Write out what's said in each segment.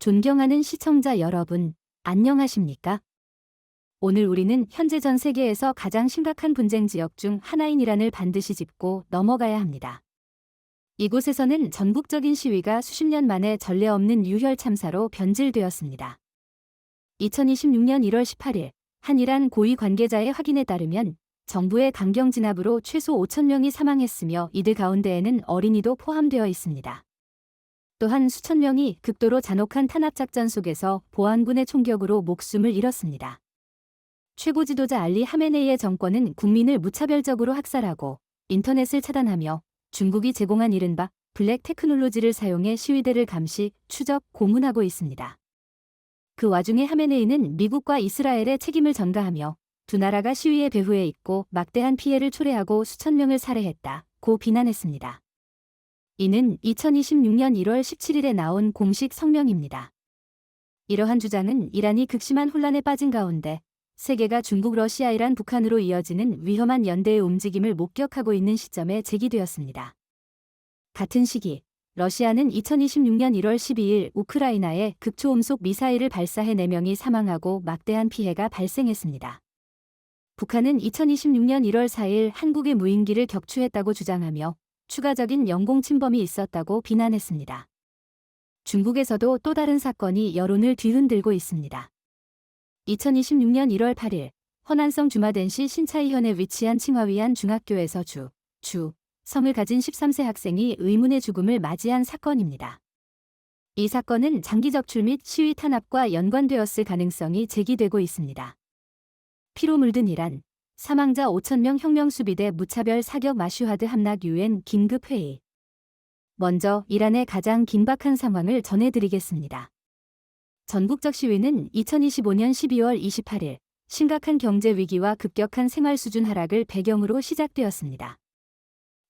존경하는 시청자 여러분, 안녕하십니까? 오늘 우리는 현재 전 세계에서 가장 심각한 분쟁 지역 중 하나인 이란을 반드시 짚고 넘어가야 합니다. 이곳에서는 전국적인 시위가 수십 년 만에 전례 없는 유혈 참사로 변질되었습니다. 2026년 1월 18일, 한 이란 고위 관계자의 확인에 따르면 정부의 강경 진압으로 최소 5,000명이 사망했으며 이들 가운데에는 어린이도 포함되어 있습니다. 또한 수천 명이 극도로 잔혹한 탄압작전 속에서 보안군의 총격으로 목숨을 잃었습니다. 최고 지도자 알리 하메네이의 정권은 국민을 무차별적으로 학살하고 인터넷을 차단하며 중국이 제공한 이른바 블랙 테크놀로지를 사용해 시위대를 감시, 추적, 고문하고 있습니다. 그 와중에 하메네이는 미국과 이스라엘의 책임을 전가하며 두 나라가 시위의 배후에 있고 막대한 피해를 초래하고 수천 명을 살해했다고 비난했습니다. 이는 2026년 1월 17일에 나온 공식 성명입니다. 이러한 주장은 이란이 극심한 혼란에 빠진 가운데 세계가 중국, 러시아, 이란, 북한으로 이어지는 위험한 연대의 움직임을 목격하고 있는 시점에 제기되었습니다. 같은 시기, 러시아는 2026년 1월 12일 우크라이나에 극초음속 미사일을 발사해 4명이 사망하고 막대한 피해가 발생했습니다. 북한은 2026년 1월 4일 한국의 무인기를 격추했다고 주장하며 추가적인 영공 침범이 있었다고 비난했습니다. 중국에서도 또 다른 사건이 여론을 뒤흔들고 있습니다. 2026년 1월 8일 허난성 주마덴시 신차이현에 위치한 칭화위안 중학교에서 성을 가진 13세 학생이 의문의 죽음을 맞이한 사건입니다. 이 사건은 장기 적출 및 시위 탄압과 연관되었을 가능성이 제기되고 있습니다. 피로 물든 이란, 사망자 5,000명 혁명수비대 무차별 사격 마슈하드 함락 UN 긴급회의. 먼저 이란의 가장 긴박한 상황을 전해드리겠습니다. 전국적 시위는 2025년 12월 28일 심각한 경제 위기와 급격한 생활 수준 하락을 배경으로 시작되었습니다.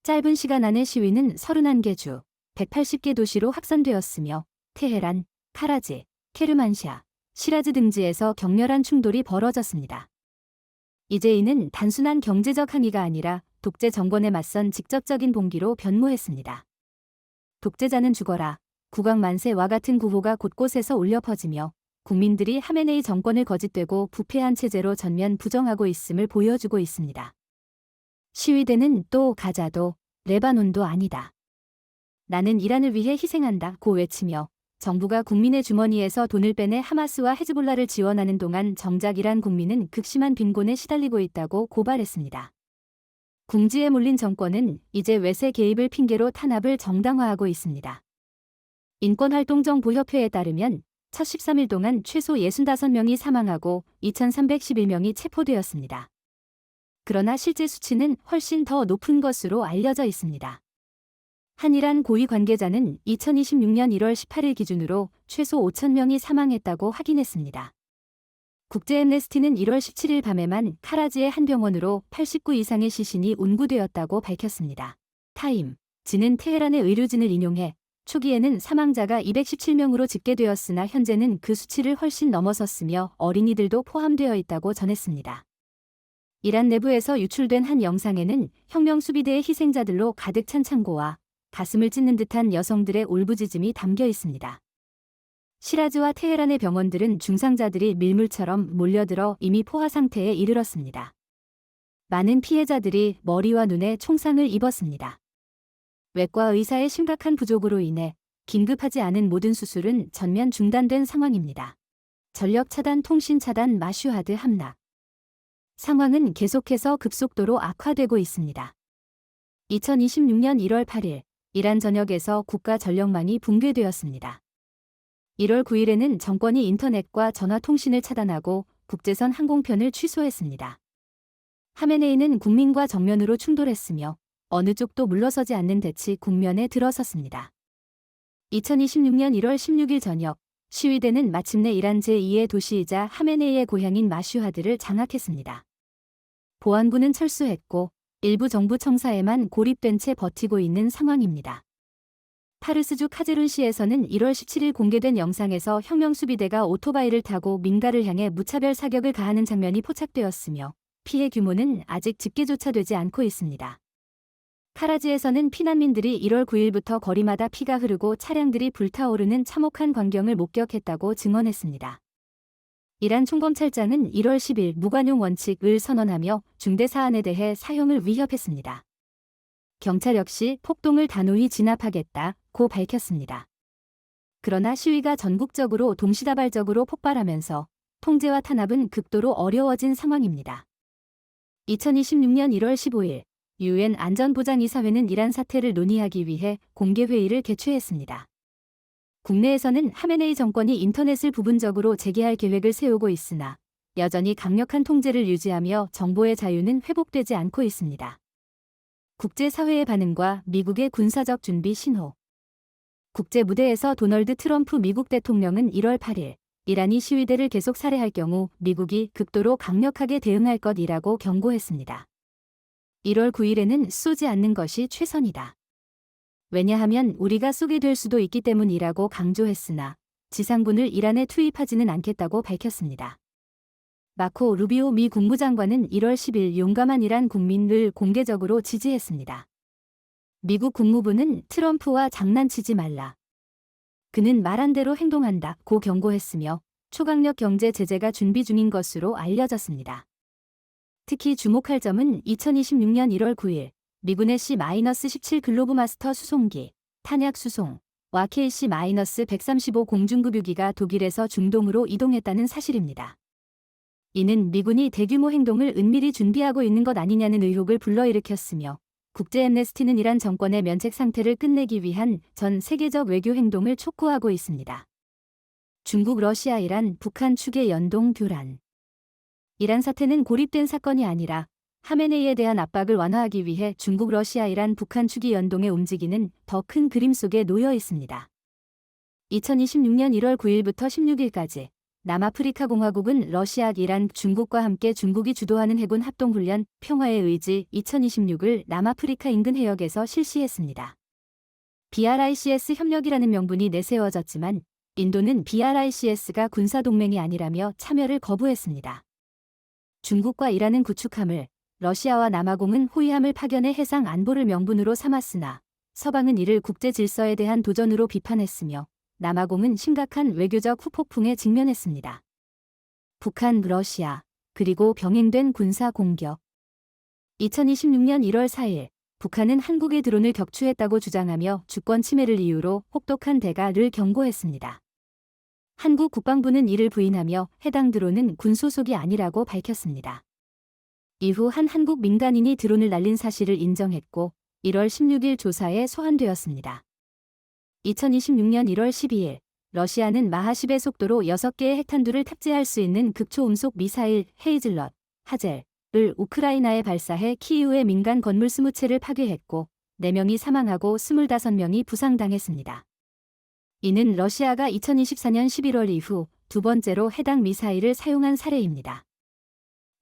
짧은 시간 안에 시위는 31개 주, 180개 도시로 확산되었으며 테헤란, 카라지, 케르만시아, 시라즈 등지에서 격렬한 충돌이 벌어졌습니다. 이제 이는 단순한 경제적 항의가 아니라 독재 정권에 맞선 직접적인 봉기로 변모했습니다. 독재자는 죽어라, 국왕 만세와 같은 구호가 곳곳에서 울려 퍼지며 국민들이 하메네이 정권을 거짓되고 부패한 체제로 전면 부정하고 있음을 보여주고 있습니다. 시위대는 또 가자도 레바논도 아니다. 나는 이란을 위해 희생한다고 외치며 정부가 국민의 주머니에서 돈을 빼내 하마스와 헤즈볼라를 지원하는 동안 정작 이란 국민은 극심한 빈곤에 시달리고 있다고 고발했습니다. 궁지에 몰린 정권은 이제 외세 개입을 핑계로 탄압을 정당화하고 있습니다. 인권활동정보협회에 따르면 첫 13일 동안 최소 65명이 사망하고 2,311명이 체포되었습니다. 그러나 실제 수치는 훨씬 더 높은 것으로 알려져 있습니다. 한 이란 고위 관계자는 2026년 1월 18일 기준으로 최소 5,000명이 사망했다고 확인했습니다. 국제앰네스티는 1월 17일 밤에만 카라지의 한 병원으로 89 이상의 시신이 운구되었다고 밝혔습니다. 타임지는 테헤란의 의료진을 인용해 초기에는 사망자가 217명으로 집계되었으나 현재는 그 수치를 훨씬 넘어섰으며 어린이들도 포함되어 있다고 전했습니다. 이란 내부에서 유출된 한 영상에는 혁명수비대의 희생자들로 가득 찬 창고와 가슴을 찢는 듯한 여성들의 울부짖음이 담겨 있습니다. 시라즈와 테헤란의 병원들은 중상자들이 밀물처럼 몰려들어 이미 포화 상태에 이르렀습니다. 많은 피해자들이 머리와 눈에 총상을 입었습니다. 외과 의사의 심각한 부족으로 인해 긴급하지 않은 모든 수술은 전면 중단된 상황입니다. 전력 차단, 통신 차단, 마슈하드 함락. 상황은 계속해서 급속도로 악화되고 있습니다. 2026년 1월 8일 이란 전역에서 국가 전력망이 붕괴되었습니다. 1월 9일에는 정권이 인터넷과 전화통신을 차단하고 국제선 항공편을 취소했습니다. 하메네이는 국민과 정면으로 충돌했으며 어느 쪽도 물러서지 않는 대치 국면에 들어섰습니다. 2026년 1월 16일 저녁 시위대는 마침내 이란 제2의 도시이자 하메네이의 고향인 마슈하드를 장악했습니다. 보안군은 철수했고 일부 정부 청사에만 고립된 채 버티고 있는 상황입니다. 파르스주 카제룬시에서는 1월 17일 공개된 영상에서 혁명수비대가 오토바이를 타고 민가를 향해 무차별 사격을 가하는 장면이 포착되었으며 피해 규모는 아직 집계조차 되지 않고 있습니다. 카라지에서는 피난민들이 1월 9일부터 거리마다 피가 흐르고 차량들이 불타오르는 참혹한 광경을 목격했다고 증언했습니다. 이란 총검찰장은 1월 10일 무관용 원칙을 선언하며 중대 사안에 대해 사형을 위협했습니다. 경찰 역시 폭동을 단호히 진압하겠다고 밝혔습니다. 그러나 시위가 전국적으로 동시다발적으로 폭발하면서 통제와 탄압은 극도로 어려워진 상황입니다. 2026년 1월 15일 유엔 안전보장이사회는 이란 사태를 논의하기 위해 공개회의를 개최했습니다. 국내에서는 하메네이 정권이 인터넷을 부분적으로 재개할 계획을 세우고 있으나 여전히 강력한 통제를 유지하며 정보의 자유는 회복되지 않고 있습니다. 국제사회의 반응과 미국의 군사적 준비 신호. 국제 무대에서 도널드 트럼프 미국 대통령은 1월 8일 이란이 시위대를 계속 살해할 경우 미국이 극도로 강력하게 대응할 것이라고 경고했습니다. 1월 9일에는 쏘지 않는 것이 최선이다. 왜냐하면 우리가 쏘게 될 수도 있기 때문이라고 강조했으나 지상군을 이란에 투입하지는 않겠다고 밝혔습니다. 마코 루비오 미 국무장관은 1월 10일 용감한 이란 국민을 공개적으로 지지했습니다. 미국 국무부는 트럼프와 장난치지 말라. 그는 말한 대로 행동한다고 경고했으며 초강력 경제 제재가 준비 중인 것으로 알려졌습니다. 특히 주목할 점은 2026년 1월 9일 미군의 C-17 글로브 마스터 수송기, 탄약 수송와 KC-135 공중급유기가 독일에서 중동으로 이동했다는 사실입니다. 이는 미군이 대규모 행동을 은밀히 준비하고 있는 것 아니냐는 의혹을 불러일으켰으며 국제 앰네스티는 이란 정권의 면책 상태를 끝내기 위한 전 세계적 외교 행동을 촉구하고 있습니다. 중국, 러시아, 이란, 북한 측의 연동 교란. 이란 사태는 고립된 사건이 아니라 하메네이에 대한 압박을 완화하기 위해 중국, 러시아, 이란, 북한 측이 연동해 움직이는 더 큰 그림 속에 놓여 있습니다. 2026년 1월 9일부터 16일까지 남아프리카 공화국은 러시아, 이란, 중국과 함께 중국이 주도하는 해군 합동훈련 평화의 의지 2026을 남아프리카 인근 해역에서 실시했습니다. BRICS 협력이라는 명분이 내세워졌지만 인도는 BRICS가 군사동맹이 아니라며 참여를 거부했습니다. 중국과 이란은 구축함을, 러시아와 남아공은 호위함을 파견해 해상 안보를 명분으로 삼았으나 서방은 이를 국제 질서에 대한 도전으로 비판했으며 남아공은 심각한 외교적 후폭풍에 직면했습니다. 북한, 러시아, 그리고 병행된 군사 공격. 2026년 1월 4일 북한은 한국의 드론을 격추했다고 주장하며 주권 침해를 이유로 혹독한 대가를 경고했습니다. 한국 국방부는 이를 부인하며 해당 드론은 군 소속이 아니라고 밝혔습니다. 이후 한 한국 민간인이 드론을 날린 사실을 인정했고 1월 16일 조사에 소환되었습니다. 2026년 1월 12일 러시아는 마하10의 속도로 6개의 핵탄두를 탑재할 수 있는 극초음속 미사일 헤이즐넛, 하젤을 우크라이나에 발사해 키이우의 민간 건물 20채를 파괴했고 4명이 사망하고 25명이 부상당했습니다. 이는 러시아가 2024년 11월 이후 두 번째로 해당 미사일을 사용한 사례입니다.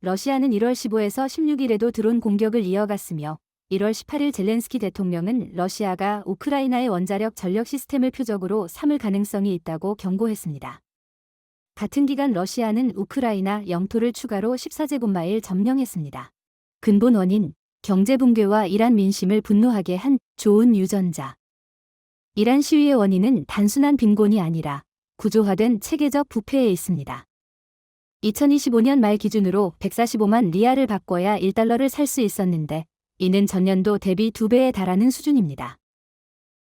러시아는 1월 15에서 16일에도 드론 공격을 이어갔으며 1월 18일 젤렌스키 대통령은 러시아가 우크라이나의 원자력 전력 시스템을 표적으로 삼을 가능성이 있다고 경고했습니다. 같은 기간 러시아는 우크라이나 영토를 추가로 14제곱마일 점령했습니다. 근본 원인, 경제 붕괴와 이란 민심을 분노하게 한 좋은 유전자. 이란 시위의 원인은 단순한 빈곤이 아니라 구조화된 체계적 부패에 있습니다. 2025년 말 기준으로 145만 리알을 바꿔야 1달러를 살 수 있었는데 이는 전년도 대비 2배에 달하는 수준입니다.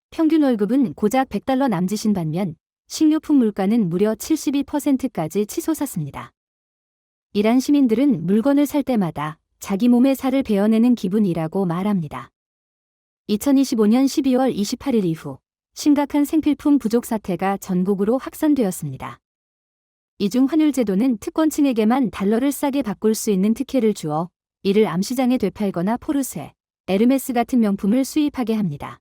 평균 월급은 고작 100달러 남짓인 반면 식료품 물가는 무려 72%까지 치솟았습니다. 이란 시민들은 물건을 살 때마다 자기 몸의 살을 베어내는 기분이라고 말합니다. 2025년 12월 28일 이후 심각한 생필품 부족 사태가 전국으로 확산되었습니다. 이중 환율 제도는 특권층에게만 달러를 싸게 바꿀 수 있는 특혜를 주어 이를 암시장에 되팔거나 포르쉐, 에르메스 같은 명품을 수입하게 합니다.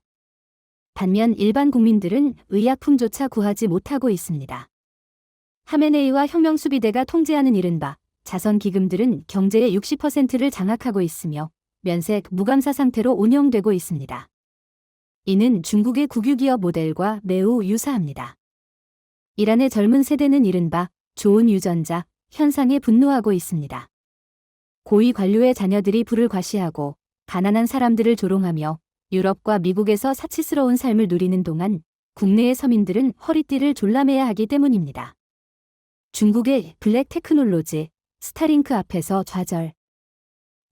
반면 일반 국민들은 의약품조차 구하지 못하고 있습니다. 하메네이와 혁명수비대가 통제하는 이른바 자선기금들은 경제의 60%를 장악하고 있으며 면색 무감사 상태로 운영되고 있습니다. 이는 중국의 국유기업 모델과 매우 유사합니다. 이란의 젊은 세대는 이른바 좋은 유전자 현상에 분노하고 있습니다. 고위 관료의 자녀들이 부를 과시하고 가난한 사람들을 조롱하며 유럽과 미국에서 사치스러운 삶을 누리는 동안 국내의 서민들은 허리띠를 졸라매야 하기 때문입니다. 중국의 블랙 테크놀로지, 스타링크 앞에서 좌절.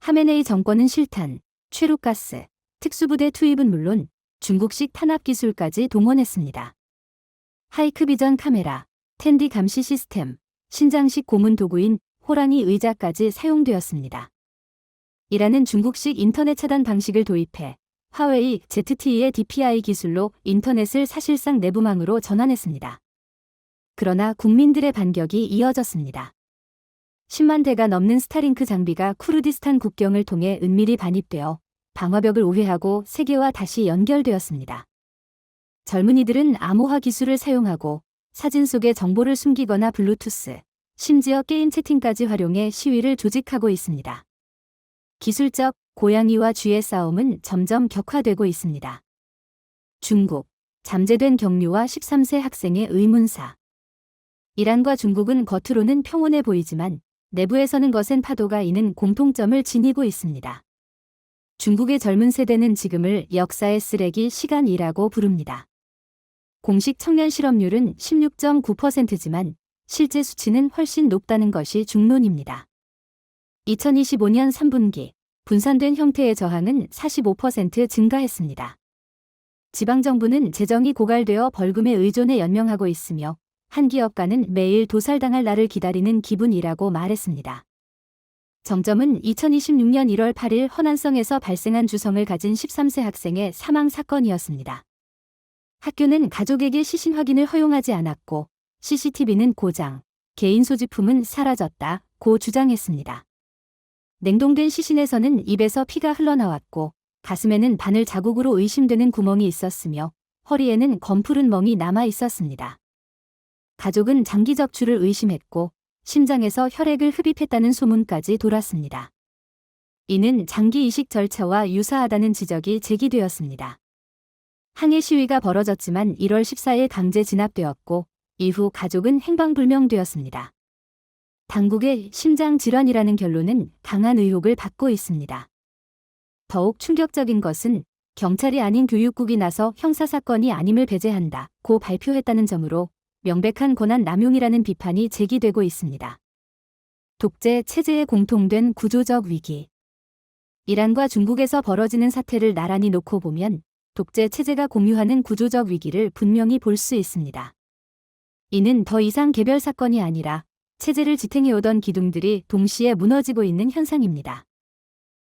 하메네이 정권은 실탄, 최루가스, 특수부대 투입은 물론 중국식 탄압 기술까지 동원했습니다. 하이크비전 카메라, 텐디 감시 시스템, 신장식 고문 도구인 호랑이 의자까지 사용되었습니다. 이라는 중국식 인터넷 차단 방식을 도입해 화웨이 ZTE의 DPI 기술로 인터넷을 사실상 내부망으로 전환했습니다. 그러나 국민들의 반격이 이어졌습니다. 10만 대가 넘는 스타링크 장비가 쿠르디스탄 국경을 통해 은밀히 반입되어 방화벽을 우회하고 세계와 다시 연결되었습니다. 젊은이들은 암호화 기술을 사용하고 사진 속에 정보를 숨기거나 블루투스, 심지어 게임 채팅까지 활용해 시위를 조직하고 있습니다. 기술적 고양이와 쥐의 싸움은 점점 격화되고 있습니다. 중국, 잠재된 경류와 13세 학생의 의문사. 이란과 중국은 겉으로는 평온해 보이지만 내부에서는 거센 파도가 이는 공통점을 지니고 있습니다. 중국의 젊은 세대는 지금을 역사의 쓰레기 시간이라고 부릅니다. 공식 청년 실업률은 16.9%지만 실제 수치는 훨씬 높다는 것이 중론입니다. 2025년 3분기 분산된 형태의 저항은 45% 증가했습니다. 지방정부는 재정이 고갈되어 벌금에 의존해 연명하고 있으며 한 기업가는 매일 도살당할 날을 기다리는 기분이라고 말했습니다. 정점은 2026년 1월 8일 허난성에서 발생한 주성을 가진 13세 학생의 사망 사건이었습니다. 학교는 가족에게 시신 확인을 허용하지 않았고 CCTV는 고장, 개인 소지품은 사라졌다고 주장했습니다. 냉동된 시신에서는 입에서 피가 흘러나왔고 가슴에는 바늘 자국으로 의심되는 구멍이 있었으며 허리에는 검푸른 멍이 남아 있었습니다. 가족은 장기 적출을 의심했고 심장에서 혈액을 흡입했다는 소문까지 돌았습니다. 이는 장기 이식 절차와 유사하다는 지적이 제기되었습니다. 항해 시위가 벌어졌지만 1월 14일 강제 진압되었고 이후 가족은 행방불명되었습니다. 당국의 심장질환이라는 결론은 강한 의혹을 받고 있습니다. 더욱 충격적인 것은 경찰이 아닌 교육국이 나서 형사사건이 아님을 배제한다고 발표했다는 점으로 명백한 권한 남용이라는 비판이 제기되고 있습니다. 독재 체제의 공통된 구조적 위기. 이란과 중국에서 벌어지는 사태를 나란히 놓고 보면 독재 체제가 공유하는 구조적 위기를 분명히 볼 수 있습니다. 이는 더 이상 개별 사건이 아니라 체제를 지탱해오던 기둥들이 동시에 무너지고 있는 현상입니다.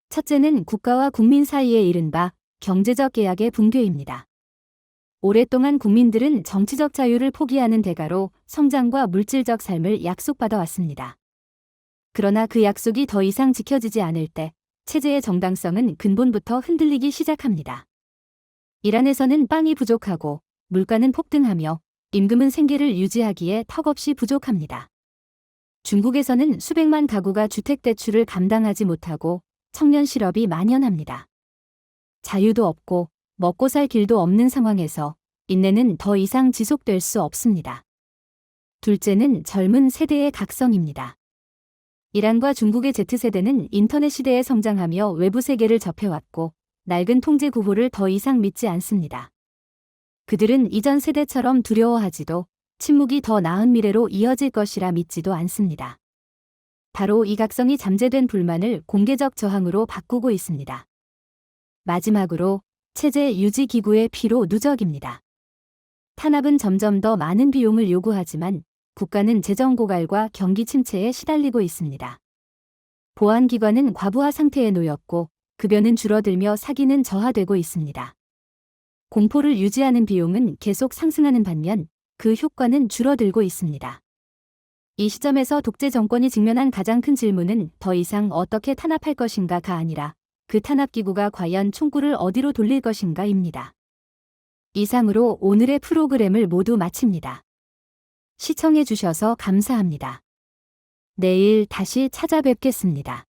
첫째는 국가와 국민 사이에 이른바 경제적 계약의 붕괴입니다. 오랫동안 국민들은 정치적 자유를 포기하는 대가로 성장과 물질적 삶을 약속받아 왔습니다. 그러나 그 약속이 더 이상 지켜지지 않을 때 체제의 정당성은 근본부터 흔들리기 시작합니다. 이란에서는 빵이 부족하고 물가는 폭등하며 임금은 생계를 유지하기에 턱없이 부족합니다. 중국에서는 수백만 가구가 주택대출을 감당하지 못하고 청년 실업이 만연합니다. 자유도 없고 먹고 살 길도 없는 상황에서 인내는 더 이상 지속될 수 없습니다. 둘째는 젊은 세대의 각성입니다. 이란과 중국의 Z세대는 인터넷 시대에 성장하며 외부 세계를 접해왔고 낡은 통제 구호를 더 이상 믿지 않습니다. 그들은 이전 세대처럼 두려워하지도 침묵이 더 나은 미래로 이어질 것이라 믿지도 않습니다. 바로 이 각성이 잠재된 불만을 공개적 저항으로 바꾸고 있습니다. 마지막으로 체제 유지 기구의 피로 누적입니다. 탄압은 점점 더 많은 비용을 요구하지만 국가는 재정 고갈과 경기 침체에 시달리고 있습니다. 보안기관은 과부하 상태에 놓였고 급여는 줄어들며 사기는 저하되고 있습니다. 공포를 유지하는 비용은 계속 상승하는 반면 그 효과는 줄어들고 있습니다. 이 시점에서 독재 정권이 직면한 가장 큰 질문은 더 이상 어떻게 탄압할 것인가가 아니라 그 탄압기구가 과연 총구를 어디로 돌릴 것인가입니다. 이상으로 오늘의 프로그램을 모두 마칩니다. 시청해 주셔서 감사합니다. 내일 다시 찾아뵙겠습니다.